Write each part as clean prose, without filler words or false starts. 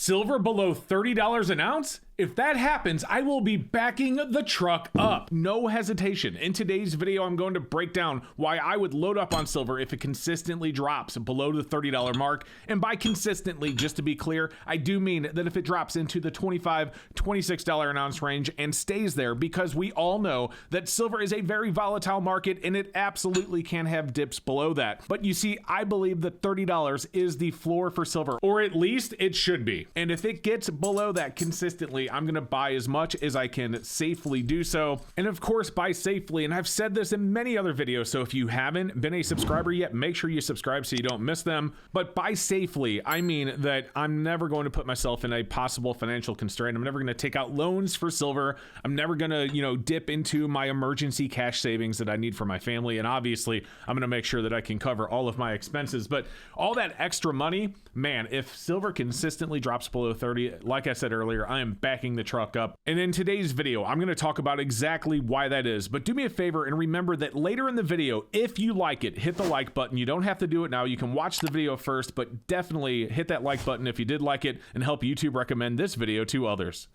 Silver below $30 an ounce? If that happens, I will be backing the truck up. No hesitation. In today's video, I'm going to break down why I would load up on silver if it consistently drops below the $30 mark. And by consistently, just to be clear, I do mean that if it drops into the $25, $26 an ounce range and stays there, because we all know that silver is a very volatile market and it absolutely can have dips below that. But you see, I believe that $30 is the floor for silver, or at least it should be. And if it gets below that consistently, I'm going to buy as much as I can safely do so. And of course, buy safely. And I've said this in many other videos, so if you haven't been a subscriber yet, make sure you subscribe so you don't miss them. But buy safely, I mean that I'm never going to put myself in a possible financial constraint. I'm never going to take out loans for silver. I'm never going to, dip into my emergency cash savings that I need for my family. And obviously, I'm going to make sure that I can cover all of my expenses. But all that extra money, man, if silver consistently drops below 30, like I said earlier, I am backing the truck up. And in today's video, I'm going to talk about exactly why that is. But do me a favor and remember that later in the video, if you like it, hit the like button. You don't have to do it now. You can watch the video first, but definitely hit that like button if you did like it and help YouTube recommend this video to others.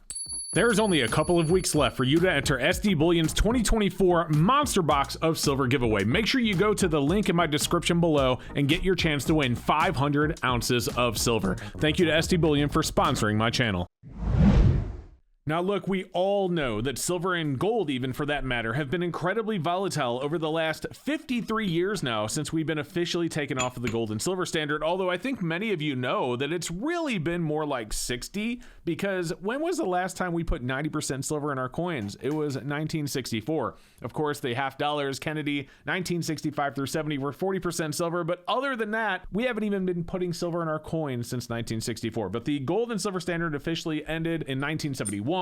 There's only a couple of weeks left for you to enter SD Bullion's 2024 Monster Box of Silver giveaway. Make sure you go to the link in my description below and get your chance to win 500 ounces of silver. Thank you to SD Bullion for sponsoring my channel. Now look, we all know that silver and gold, even for that matter, have been incredibly volatile over the last 53 years now since we've been officially taken off of the gold and silver standard, although I think many of you know that it's really been more like 60, because when was the last time we put 90% silver in our coins? It was 1964. Of course, the half dollars, Kennedy, 1965 through 70 were 40% silver, but other than that, we haven't even been putting silver in our coins since 1964. But the gold and silver standard officially ended in 1971.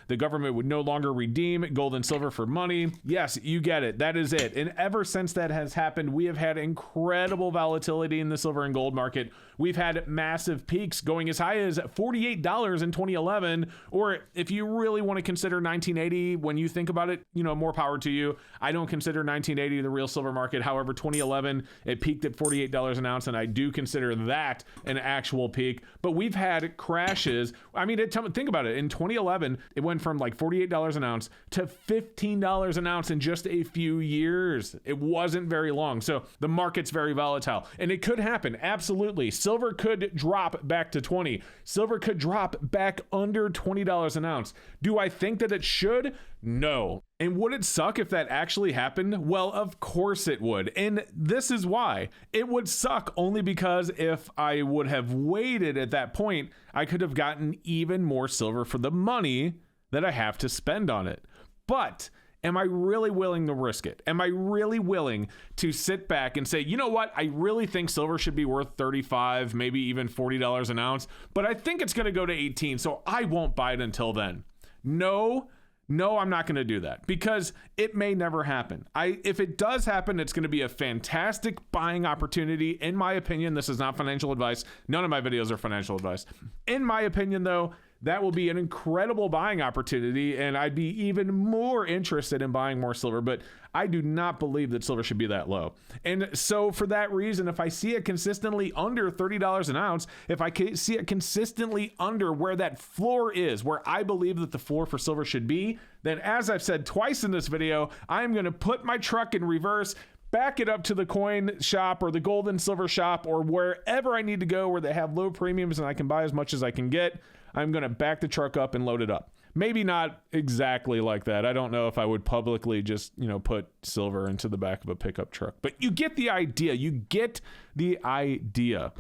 The government would no longer redeem gold and silver for money. Yes, you get it. That is it. And ever since that has happened, we have had incredible volatility in the silver and gold market. We've had massive peaks going as high as $48 in 2011, or if you really want to consider 1980, when you think about it, more power to you. I don't consider 1980 the real silver market. However, 2011, it peaked at $48 an ounce, and I do consider that an actual peak. But we've had crashes. I mean, think about it. In 2011, it went from like $48 an ounce to $15 an ounce in just a few years. It wasn't very long. So the market's very volatile, and it could happen. Absolutely. Silver could drop back to 20. Silver could drop back under $20 an ounce. Do I think that it should? No. And would it suck if that actually happened? Well, of course it would. And this is why. It would suck only because if I would have waited at that point, I could have gotten even more silver for the money that I have to spend on it. But am I really willing to risk it? Am I really willing to sit back and say, you know what? I really think silver should be worth $35, maybe even $40 an ounce, but I think it's going to go to 18, so I won't buy it until then. No, I'm not going to do that because it may never happen. If it does happen, it's going to be a fantastic buying opportunity. In my opinion, this is not financial advice. None of my videos are financial advice. In my opinion, though, that will be an incredible buying opportunity, and I'd be even more interested in buying more silver, but I do not believe that silver should be that low. And so for that reason, if I see it consistently under $30 an ounce, if I see it consistently under where that floor is, where I believe that the floor for silver should be, then as I've said twice in this video, I'm going to put my truck in reverse, back it up to the coin shop or the gold and silver shop or wherever I need to go where they have low premiums and I can buy as much as I can get. I'm going to back the truck up and load it up. Maybe not exactly like that. I don't know if I would publicly just, put silver into the back of a pickup truck, but you get the idea. You get the idea.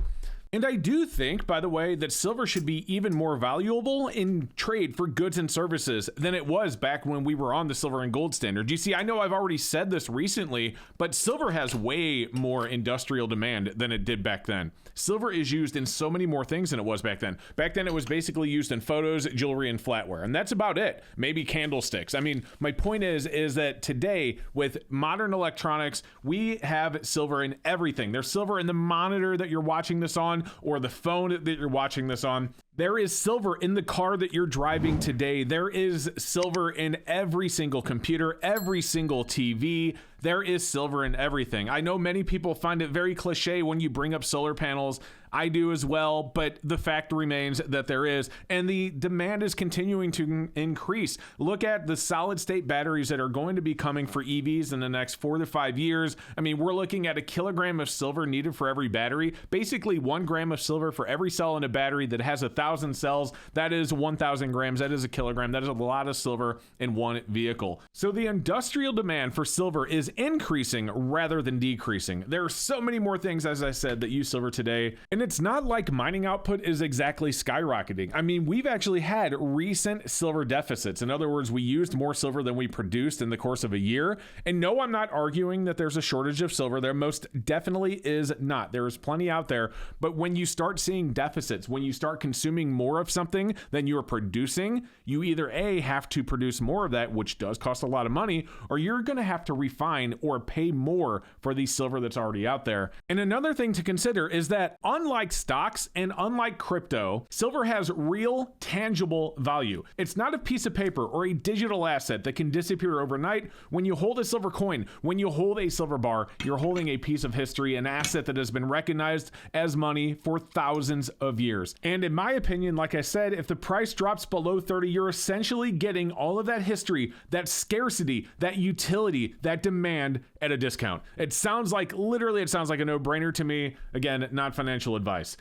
And I do think, by the way, that silver should be even more valuable in trade for goods and services than it was back when we were on the silver and gold standard. You see, I know I've already said this recently, but silver has way more industrial demand than it did back then. Silver is used in so many more things than it was back then. Back then, it was basically used in photos, jewelry, and flatware, and that's about it. Maybe candlesticks. I mean, my point is that today, with modern electronics, we have silver in everything. There's silver in the monitor that you're watching this on, or the phone that you're watching this on. There is silver in the car that you're driving today. There is silver in every single computer, every single TV. there is silver in everything. I know many people find it very cliche when you bring up solar panels. I do as well, but the fact remains that there is, and the demand is continuing to increase. Look at the solid state batteries that are going to be coming for EVs in the next 4 to 5 years. I mean, we're looking at a kilogram of silver needed for every battery, basically 1 gram of silver for every cell in a battery that has 1,000 cells. That is 1,000 grams. That is a kilogram. That is a lot of silver in one vehicle. So the industrial demand for silver is increasing rather than decreasing. There are so many more things, as I said, that use silver today. And it's not like mining output is exactly skyrocketing. I mean, we've actually had recent silver deficits. In other words, we used more silver than we produced in the course of a year. And no, I'm not arguing that there's a shortage of silver. There most definitely is not. There is plenty out there. But when you start seeing deficits, when you start consuming more of something than you are producing, you either A, have to produce more of that, which does cost a lot of money, or you're going to have to refine or pay more for the silver that's already out there. And another thing to consider is that unlike stocks and unlike crypto, silver has real tangible value. It's not a piece of paper or a digital asset that can disappear overnight. When you hold a silver coin, when you hold a silver bar, you're holding a piece of history, an asset that has been recognized as money for thousands of years. And in my opinion, like I said, if the price drops below 30, you're essentially getting all of that history, that scarcity, that utility, that demand at a discount. It sounds like, literally, it sounds like a no-brainer to me. Again, not financial advice.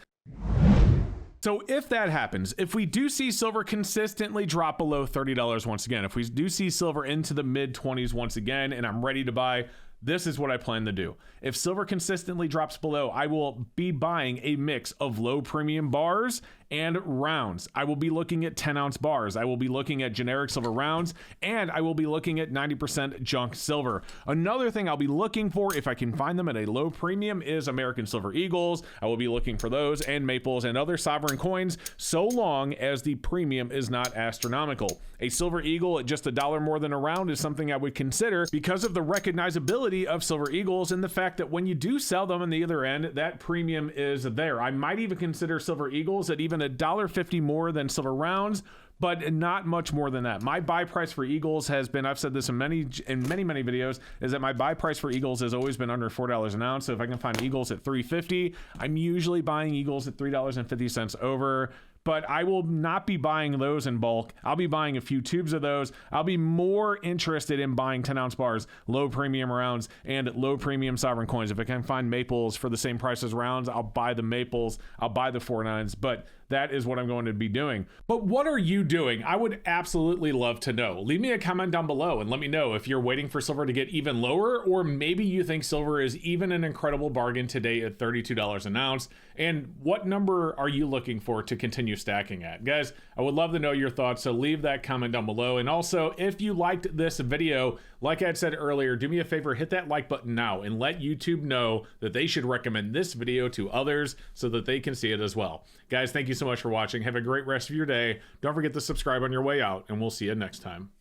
So if that happens, if we do see silver consistently drop below $30 once again, if we do see silver into the mid 20s once again, and I'm ready to buy, this is what I plan to do. If silver consistently drops below, I will be buying a mix of low premium bars and rounds. I will be looking at 10-ounce bars. I will be looking at generic silver rounds, and I will be looking at 90% junk silver. Another thing I'll be looking for, if I can find them at a low premium, is American Silver Eagles. I will be looking for those and maples and other sovereign coins, so long as the premium is not astronomical. A silver eagle at just $1 more than a round is something I would consider because of the recognizability of silver eagles and the fact that when you do sell them on the other end, that premium is there. I might even consider silver eagles at even $1.50 more than silver rounds, but not much more than that. My buy price for eagles has been, I've said this in many videos, is that my buy price for eagles has always been under $4 an ounce. So if I can find eagles at $3.50, I'm usually buying eagles at $3.50 over. But I will not be buying those in bulk. I'll be buying a few tubes of those. I'll be more interested in buying 10-ounce bars, low premium rounds, and low premium sovereign coins. If I can find maples for the same price as rounds, I'll buy the maples. I'll buy the 4.9s, but that is what I'm going to be doing. But what are you doing? I would absolutely love to know. Leave me a comment down below and let me know if you're waiting for silver to get even lower, or maybe you think silver is even an incredible bargain today at $32 an ounce. And what number are you looking for to continue stacking at? Guys, I would love to know your thoughts, so leave that comment down below. And also, if you liked this video, like I said earlier, do me a favor, hit that like button now and let YouTube know that they should recommend this video to others so that they can see it as well. Guys, thank you so much for watching. Have a great rest of your day. Don't forget to subscribe on your way out, and we'll see you next time.